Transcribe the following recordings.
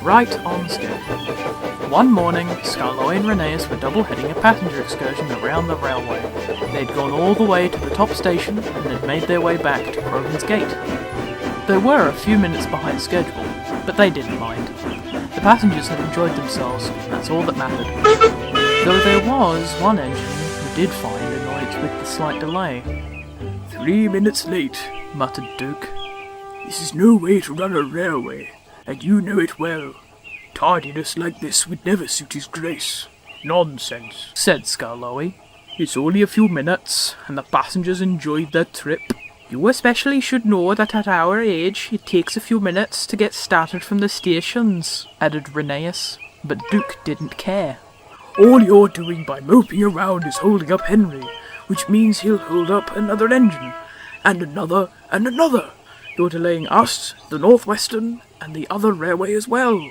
right on schedule. One morning, Skarloey and Rheneas were double-heading a passenger excursion around the railway. They'd gone all the way to the top station and had made their way back to Croghan's Gate. They were a few minutes behind schedule, but they didn't mind. The passengers had enjoyed themselves, and that's all that mattered. Though there was one engine who did find annoyance with the slight delay. 3 minutes late, muttered Duke. This is no way to run a railway, and you know it well. Tardiness like this would never suit his grace. Nonsense, said Skarloey. It's only a few minutes, and the passengers enjoyed their trip. You especially should know that at our age it takes a few minutes to get started from the stations, added Rheneas, but Duke didn't care. All you're doing by moping around is holding up Henry, which means he'll hold up another engine, and another, and another. You're delaying us, the North Western, and the other railway as well.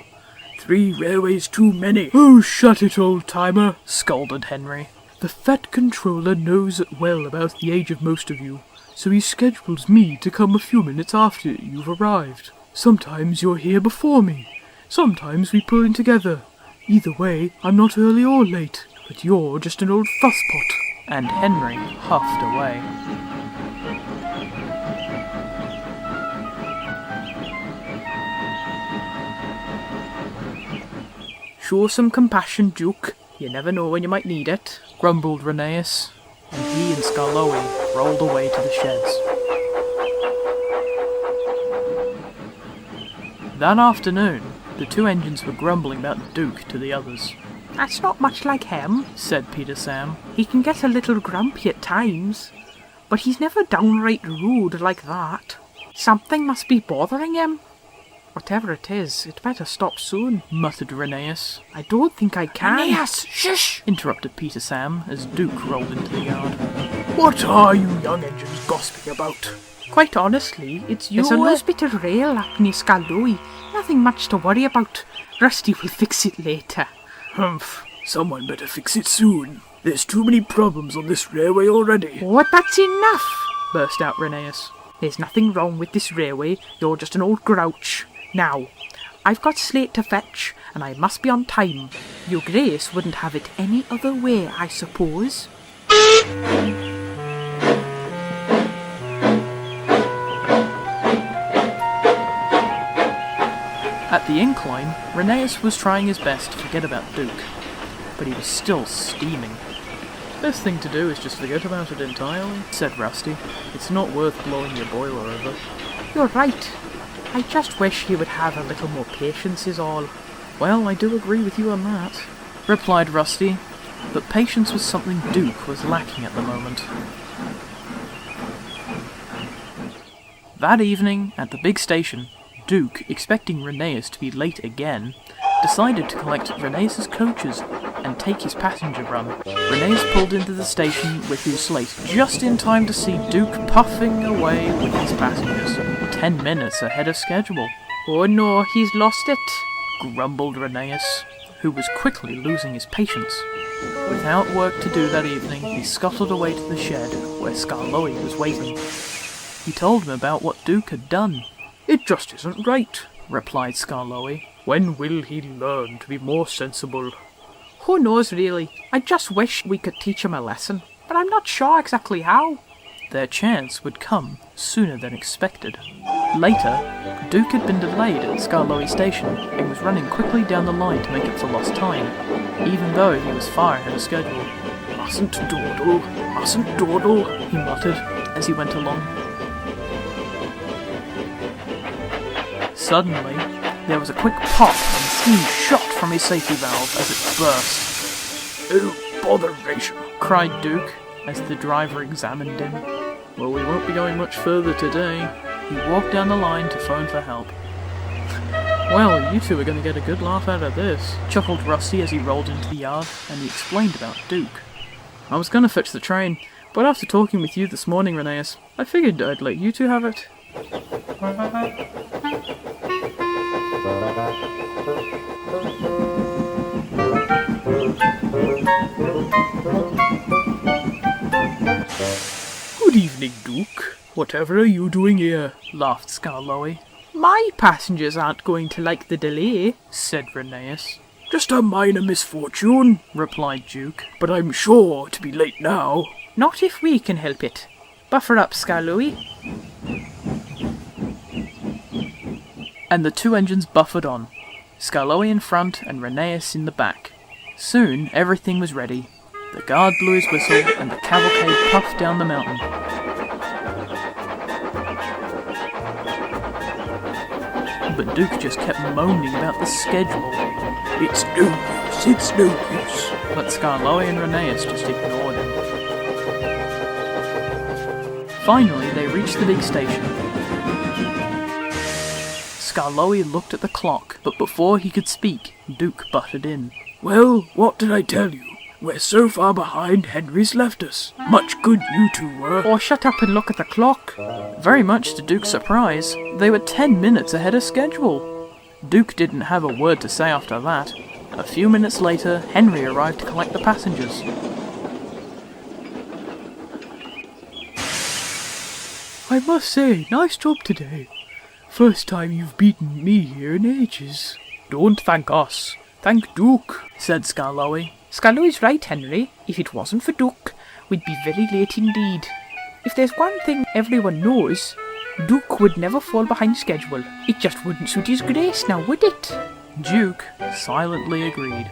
3 railways too many. Oh, shut it, old-timer, scolded Henry. The Fat Controller knows well about the age of most of you, so he schedules me to come a few minutes after you've arrived. Sometimes you're here before me. Sometimes we pull in together. Either way, I'm not early or late, but you're just an old fusspot. And Henry huffed away. Show some compassion, Duke. You never know when you might need it, grumbled Rheneas, and he and Skarloey rolled away to the sheds. That afternoon, the two engines were grumbling about Duke to the others. That's not much like him, said Peter Sam. He can get a little grumpy at times, but he's never downright rude like that. Something must be bothering him. Whatever it is, it better stop soon, muttered Rheneas. I don't think I can. Rheneas, shush! Interrupted Peter Sam as Duke rolled into the yard. What are you young engines gossiping about? Quite honestly, it's a loose bit of rail up near Skarloey. Nothing much to worry about. Rusty will fix it later. Humph. Someone better fix it soon. There's too many problems on this railway already. What? That's enough! Burst out Rheneas. There's nothing wrong with this railway. You're just an old grouch. Now, I've got Slate to fetch, and I must be on time. Your Grace wouldn't have it any other way, I suppose. At the incline, Rheneas was trying his best to forget about Duke, but he was still steaming. Best thing to do is just forget about it entirely, said Rusty. It's not worth blowing your boiler over. You're right. I just wish he would have a little more patience is all. Well, I do agree with you on that, replied Rusty, but patience was something Duke was lacking at the moment. That evening, at the big station, Duke, expecting Rheneas to be late again, decided to collect Rheneas' coaches and take his passenger run. Rheneas pulled into the station with his Slate just in time to see Duke puffing away with his passengers, 10 minutes ahead of schedule. Oh no, he's lost it, grumbled Rheneas, who was quickly losing his patience. Without work to do that evening, he scuttled away to the shed where Skarloey was waiting. He told him about what Duke had done. It just isn't right, replied Skarloey. When will he learn to be more sensible? Who knows, really? I just wish we could teach him a lesson, but I'm not sure exactly how. Their chance would come sooner than expected. Later, Duke had been delayed at Skarloey Station and was running quickly down the line to make up for lost time, even though he was far ahead of schedule. Mustn't dawdle, he muttered as he went along. Suddenly, there was a quick pop and steam shot from his safety valve as it burst. Oh, botheration, cried Duke as the driver examined him. Well, we won't be going much further today. He walked down the line to phone for help. Well, you two are going to get a good laugh out of this, chuckled Rusty as he rolled into the yard, and he explained about Duke. I was going to fetch the train, but after talking with you this morning, Rheneas, I figured I'd let you two have it. Good evening, Duke. Whatever are you doing here? Laughed Skarloey. My passengers aren't going to like the delay, said Rheneas. Just a minor misfortune, Replied Duke. but I'm sure to be late now. Not if we can help it. Buffer up, Skarloey. And the two engines buffered on, Skarloey in front and Rheneas in the back. Soon everything was ready. The guard blew his whistle and the cavalcade puffed down the mountain. But Duke just kept moaning about the schedule. It's no use, it's no use. But Skarloey and Rheneas just ignored him. Finally, they reached the big station. Skarloey looked at the clock, but before he could speak, Duke butted in. Well, what did I tell you? We're so far behind, Henry's left us. Much good you two were. Or shut up and look at the clock. Very much to Duke's surprise, they were 10 minutes ahead of schedule. Duke didn't have a word to say after that. A few minutes later, Henry arrived to collect the passengers. I must say, nice job today. First time you've beaten me here in ages. Don't thank us. Thank Duke, said Skarloey. Skarloey's right, Henry. If it wasn't for Duke, we'd be very late indeed. If there's one thing everyone knows, Duke would never fall behind schedule. It just wouldn't suit his grace now, would it? Duke silently agreed.